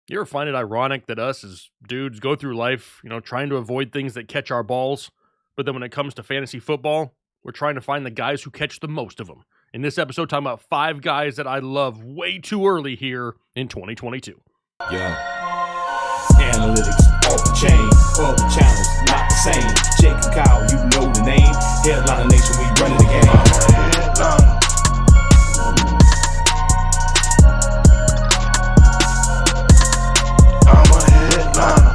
You ever find it ironic that us as dudes go through life, trying to avoid things that catch our balls, but then when it comes to fantasy football, we're trying to find the guys who catch the most of them. In this episode, talking about 5 guys that I love way too early here in 2022. Yeah. Analytics, off the chain, all the channels, not the same. Jake and Kyle, you know the name. Headliner Nation, we running the game. I'm a headliner.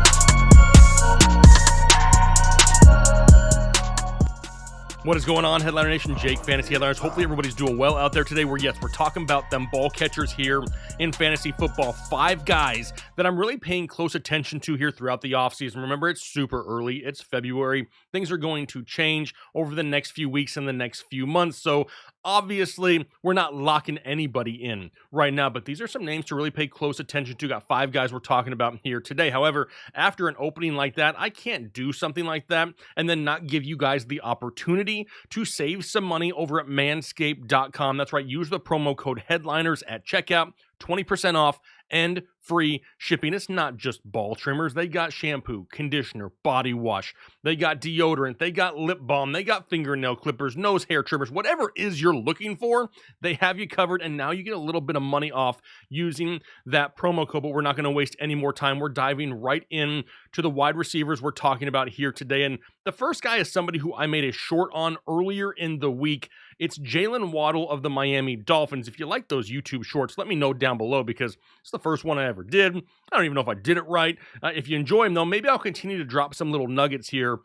What is going on, Headliner Nation? Jake, Fantasy Headliners. Hopefully everybody's doing well out there today. We're talking about them ball catchers here in fantasy football. 5 guys that I'm really paying close attention to here throughout the offseason. Remember, it's super early. It's February. Things are going to change over the next few weeks and the next few months. So obviously, we're not locking anybody in right now, but these are some names to really pay close attention to. Got 5 guys we're talking about here today. However, after an opening like that, I can't do something like that and then not give you guys the opportunity to save some money over at manscaped.com. That's right. Use the promo code headliners at checkout, 20% off and free shipping. It's not just ball trimmers. They got shampoo, conditioner, body wash. They got deodorant. They got lip balm. They got fingernail clippers, nose hair trimmers. Whatever it is you're looking for, they have you covered. And now you get a little bit of money off using that promo code. But we're not going to waste any more time. We're diving right in to the wide receivers we're talking about here today. And the first guy is somebody who I made a short on earlier in the week. It's Jalen Waddle of the Miami Dolphins. If you like those YouTube shorts, let me know down below because it's the first one I ever did. I don't even know if I did it right. If you enjoy them, though, maybe I'll continue to drop some little nuggets here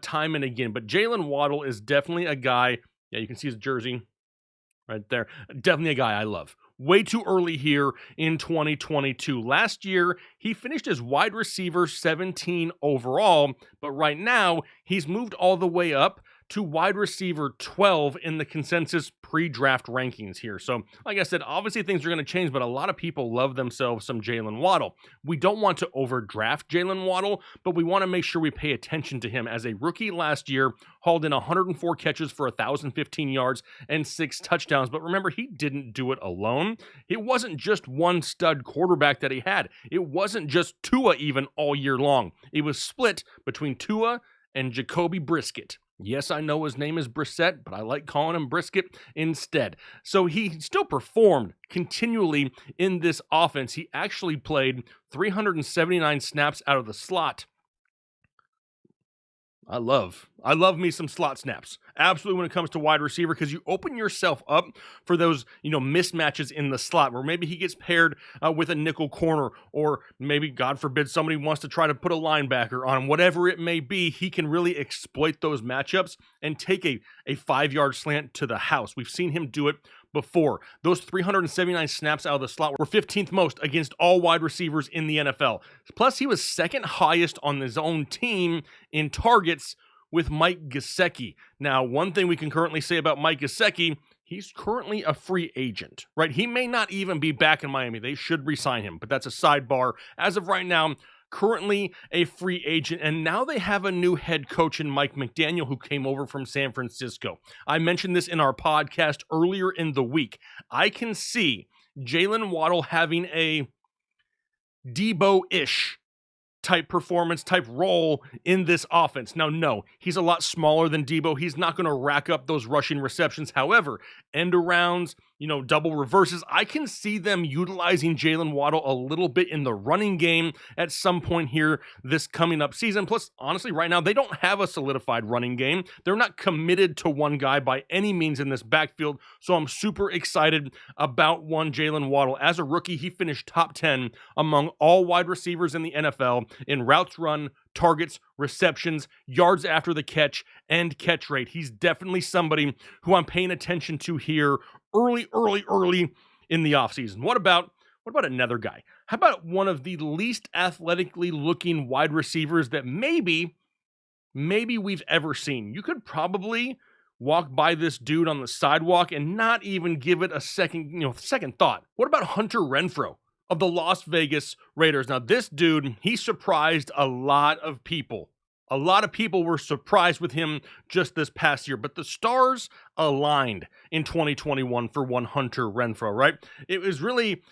time and again. But Jalen Waddle is definitely a guy. Yeah, you can see his jersey right there. Definitely a guy I love. Way too early here in 2022. Last year, he finished as wide receiver 17 overall, but right now, he's moved all the way up to wide receiver 12 in the consensus pre-draft rankings here. So, like I said, obviously things are going to change, but a lot of people love themselves some Jalen Waddle. We don't want to overdraft Jalen Waddle, but we want to make sure we pay attention to him. As a rookie last year, hauled in 104 catches for 1,015 yards and 6 touchdowns. But remember, he didn't do it alone. It wasn't just one stud quarterback that he had. It wasn't just Tua even all year long. It was split between Tua and Jacoby Brissett. Yes, I know his name is Brissett, but I like calling him Brisket instead. So he still performed continually in this offense. He actually played 379 snaps out of the slot. I love me some slot snaps. Absolutely when it comes to wide receiver, because you open yourself up for those, mismatches in the slot where maybe he gets paired with a nickel corner, or maybe, God forbid, somebody wants to try to put a linebacker on him. Whatever it may be, he can really exploit those matchups and take a 5-yard slant to the house. We've seen him do it before. Those 379 snaps out of the slot were 15th most against all wide receivers in the NFL. Plus, he was second highest on his own team in targets with Mike Gesicki. Now, one thing we can currently say about Mike Gesicki, he's currently a free agent, right? He may not even be back in Miami. They should re-sign him, but that's a sidebar. As of right now, currently a free agent, and now they have a new head coach in Mike McDaniel who came over from San Francisco. I mentioned this in our podcast earlier in the week. I can see Jalen Waddle having a Debo-ish type performance, type role in this offense. Now, no, he's a lot smaller than Debo. He's not going to rack up those rushing receptions. However, end arounds, double reverses, I can see them utilizing Jalen Waddle a little bit in the running game at some point here this coming up season. Plus, honestly, right now, they don't have a solidified running game. They're not committed to one guy by any means in this backfield. So I'm super excited about one Jalen Waddle. As a rookie, he finished top 10 among all wide receivers in the NFL in routes run, targets, receptions, yards after the catch, and catch rate. He's definitely somebody who I'm paying attention to here early in the offseason. What about another guy? How about one of the least athletically looking wide receivers that maybe we've ever seen? You could probably walk by this dude on the sidewalk and not even give it a second thought. What about Hunter Renfrow of the Las Vegas Raiders? Now, this dude, he surprised a lot of people. A lot of people were surprised with him just this past year, but the stars aligned in 2021 for one Hunter Renfrow, right? It was really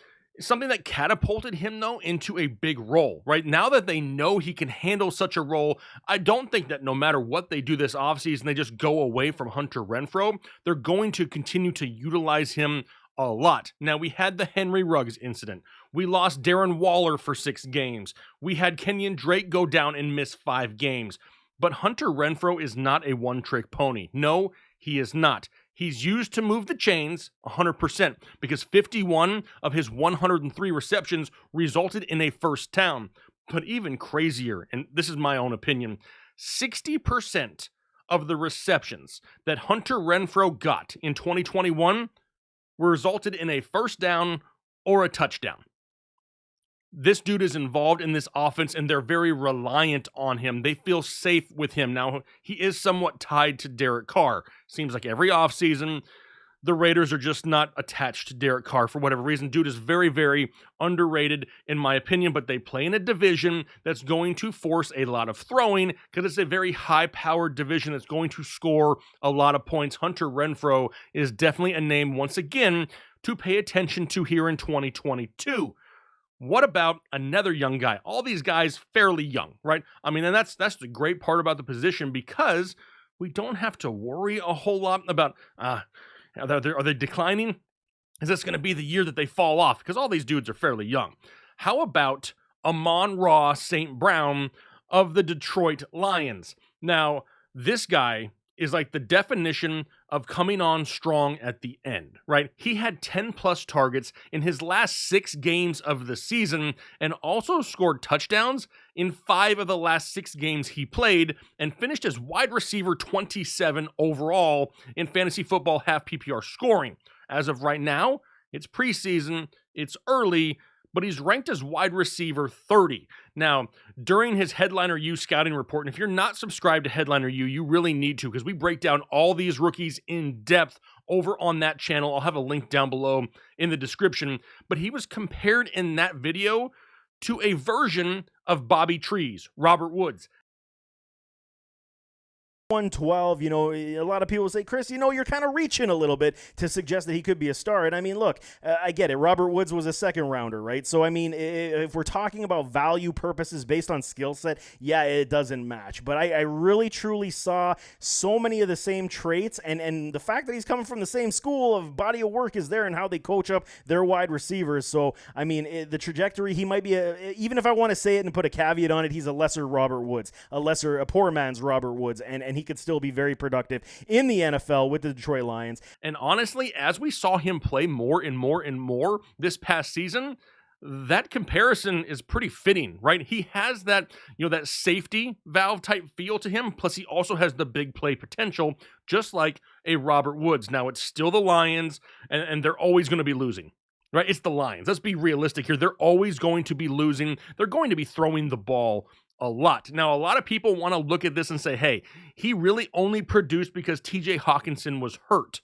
something that catapulted him, though, into a big role, right? Now that they know he can handle such a role, I don't think that no matter what they do this offseason, they just go away from Hunter Renfrow. They're going to continue to utilize him a lot. Now, we had the Henry Ruggs incident. We lost Darren Waller for 6 games. We had Kenyon Drake go down and miss 5 games. But Hunter Renfrow is not a one-trick pony. No, he is not. He's used to move the chains 100% because 51 of his 103 receptions resulted in a first down. But even crazier, and this is my own opinion, 60% of the receptions that Hunter Renfrow got in 2021 resulted in a first down or a touchdown. This dude is involved in this offense, and they're very reliant on him. They feel safe with him. Now, he is somewhat tied to Derek Carr. Seems like every offseason, the Raiders are just not attached to Derek Carr for whatever reason. Dude is very, very underrated, in my opinion, but they play in a division that's going to force a lot of throwing because it's a very high-powered division that's going to score a lot of points. Hunter Renfrow is definitely a name, once again, to pay attention to here in 2022. What about another young guy? All these guys fairly young, right? I mean, and that's the great part about the position because we don't have to worry a whole lot about, are they declining? Is this going to be the year that they fall off? Because all these dudes are fairly young. How about Amon-Ra St. Brown of the Detroit Lions? Now, this guy is like the definition of coming on strong at the end, right? He had 10 plus targets in his last 6 games of the season and also scored touchdowns in 5 of the last 6 games he played and finished as wide receiver 27 overall in fantasy football half PPR scoring. As of right now, it's preseason, it's early, but he's ranked as wide receiver 30. Now, during his Headliner U scouting report, and if you're not subscribed to Headliner U, you really need to because we break down all these rookies in depth over on that channel. I'll have a link down below in the description. But he was compared in that video to a version of Bobby Trees, Robert Woods. 112, a lot of people say, Chris, you're kind of reaching a little bit to suggest that he could be a star. And I mean, look, I get it. Robert Woods was a 2nd rounder, right? So, I mean, if we're talking about value purposes based on skill set, yeah, it doesn't match. But I really, truly saw so many of the same traits. And the fact that he's coming from the same school of body of work is there and how they coach up their wide receivers. So, I mean, the trajectory, he might be, even if I want to say it and put a caveat on it, he's a lesser Robert Woods, a poor man's Robert Woods. And he could still be very productive in the NFL with the Detroit Lions. And honestly, as we saw him play more and more and more this past season, that comparison is pretty fitting, right? He has that, that safety valve type feel to him. Plus, he also has the big play potential, just like a Robert Woods. Now, it's still the Lions, and they're always going to be losing. Right? It's the Lions. Let's be realistic here. They're always going to be losing. They're going to be throwing the ball a lot. Now, a lot of people want to look at this and say, hey, he really only produced because TJ Hawkinson was hurt.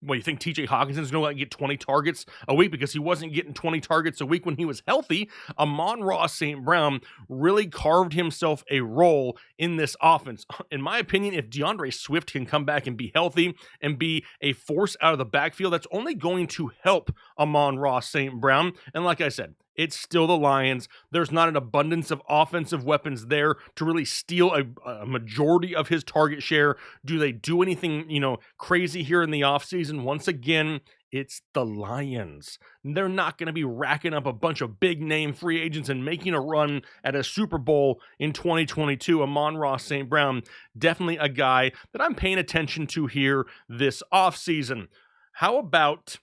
Well, you think TJ Hawkinson's going to get 20 targets a week because he wasn't getting 20 targets a week when he was healthy? Amon-Ra St. Brown really carved himself a role in this offense. In my opinion, if DeAndre Swift can come back and be healthy and be a force out of the backfield, that's only going to help Amon-Ra St. Brown. And like I said, it's still the Lions. There's not an abundance of offensive weapons there to really steal a majority of his target share. Do they do anything, crazy here in the offseason? Once again, it's the Lions. They're not going to be racking up a bunch of big-name free agents and making a run at a Super Bowl in 2022. Amon-Ra St. Brown, definitely a guy that I'm paying attention to here this offseason. How about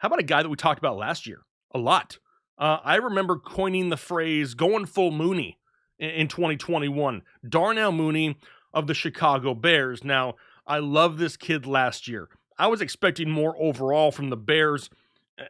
a guy that we talked about last year a lot? I remember coining the phrase going full Mooney in 2021. Darnell Mooney of the Chicago Bears. Now, I love this kid last year. I was expecting more overall from the Bears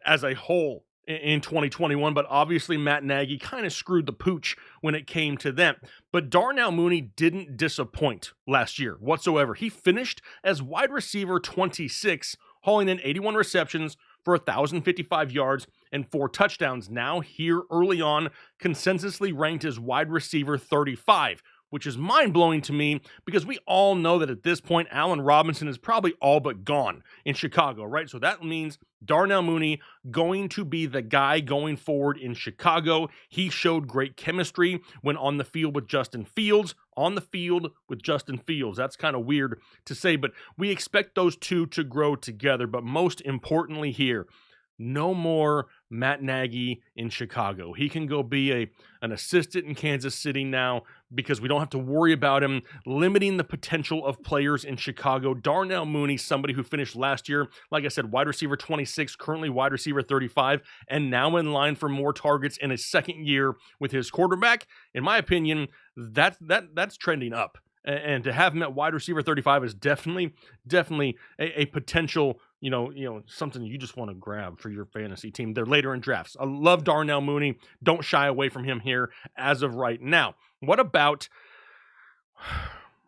as a whole in 2021, but obviously Matt Nagy kind of screwed the pooch when it came to them. But Darnell Mooney didn't disappoint last year whatsoever. He finished as wide receiver 26, hauling in 81 receptions for 1,055 yards and 4 touchdowns. Now here early on, consensusly ranked as wide receiver 35, which is mind-blowing to me because we all know that at this point, Allen Robinson is probably all but gone in Chicago, right? So that means Darnell Mooney going to be the guy going forward in Chicago. He showed great chemistry when on the field with Justin Fields. On the field with Justin Fields. That's kind of weird to say, but we expect those two to grow together. But most importantly here, no more Matt Nagy in Chicago. He can go be an assistant in Kansas City now because we don't have to worry about him limiting the potential of players in Chicago. Darnell Mooney, somebody who finished last year, like I said, wide receiver 26, currently wide receiver 35, and now in line for more targets in his second year with his quarterback. In my opinion, that's trending up. And to have him at wide receiver 35 is definitely a potential, something you just want to grab for your fantasy team. They're later in drafts. I love Darnell Mooney. Don't shy away from him here as of right now. What about,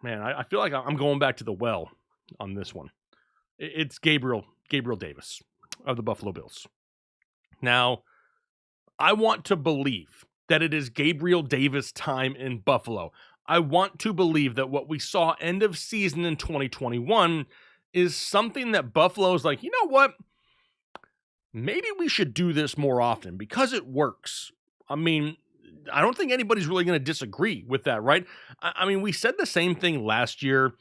man, I feel like I'm going back to the well on this one. It's Gabriel Davis of the Buffalo Bills. Now, I want to believe that it is Gabriel Davis time in Buffalo. I want to believe that what we saw end of season in 2021 is something that Buffalo's like, you know what? Maybe we should do this more often because it works. I mean, I don't think anybody's really going to disagree with that, right? I mean, we said the same thing last year,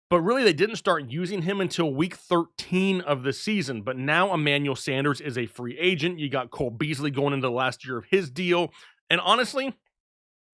but really they didn't start using him until week 13 of the season. But now Emmanuel Sanders is a free agent. You got Cole Beasley going into the last year of his deal. And honestly,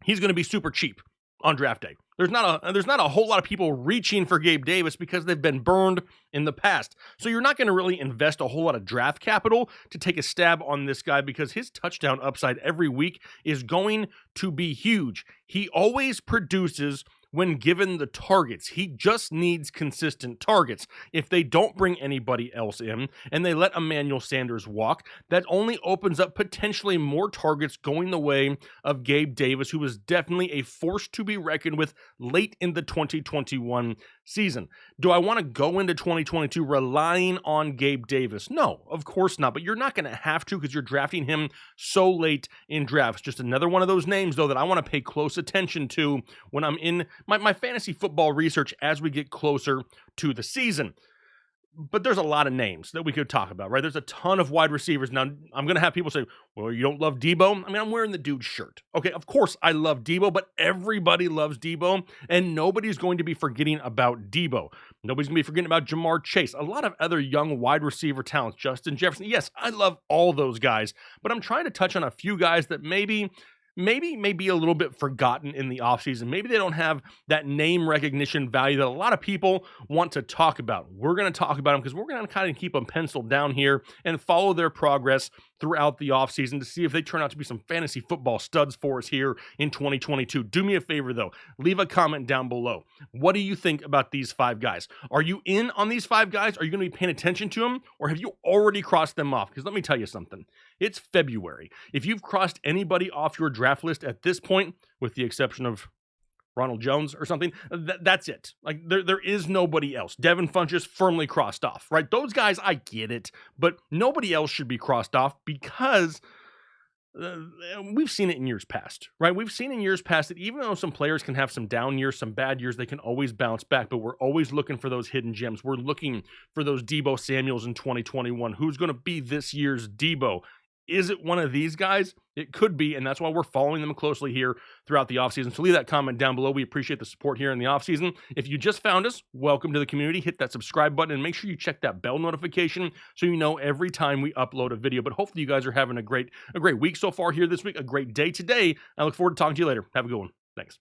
he's going to be super cheap on draft day. There's not a whole lot of people reaching for Gabe Davis because they've been burned in the past. So you're not going to really invest a whole lot of draft capital to take a stab on this guy because his touchdown upside every week is going to be huge. He always produces when given the targets. He just needs consistent targets. If they don't bring anybody else in and they let Emmanuel Sanders walk, that only opens up potentially more targets going the way of Gabe Davis, who was definitely a force to be reckoned with late in the 2021 season. Do I want to go into 2022 relying on Gabe Davis? No, of course not, but you're not going to have to because you're drafting him so late in drafts. Just another one of those names, though, that I want to pay close attention to when I'm in my fantasy football research as we get closer to the season. But there's a lot of names that we could talk about, right? There's a ton of wide receivers. Now, I'm going to have people say, well, you don't love Debo? I mean, I'm wearing the dude's shirt. Okay, of course I love Debo, but everybody loves Debo, and nobody's going to be forgetting about Debo. Nobody's going to be forgetting about Jamar Chase. A lot of other young wide receiver talents. Justin Jefferson. Yes, I love all those guys, but I'm trying to touch on a few guys that maybe may be a little bit forgotten in the offseason. Maybe they don't have that name recognition value that a lot of people want to talk about. We're going to talk about them because we're going to kind of keep them penciled down here and follow their progress throughout the offseason to see if they turn out to be some fantasy football studs for us here in 2022. Do me a favor, though. Leave a comment down below. What do you think about these 5 guys? Are you in on these 5 guys? Are you going to be paying attention to them? Or have you already crossed them off? Because let me tell you something. It's February. If you've crossed anybody off your draft list at this point, with the exception of Ronald Jones or something, that's it. Like there is nobody else. Devin Funchess firmly crossed off, right? Those guys, I get it, but nobody else should be crossed off because we've seen it in years past, right? We've seen in years past that even though some players can have some down years, some bad years, they can always bounce back, but we're always looking for those hidden gems. We're looking for those Deebo Samuels in 2021. Who's going to be this year's Deebo? Is it one of these guys? It could be, and that's why we're following them closely here throughout the offseason. So leave that comment down below. We appreciate the support here in the offseason. If you just found us, welcome to the community. Hit that subscribe button and make sure you check that bell notification so you know every time we upload a video. But hopefully you guys are having a great week so far here this week, a great day today. I look forward to talking to you later. Have a good one. Thanks.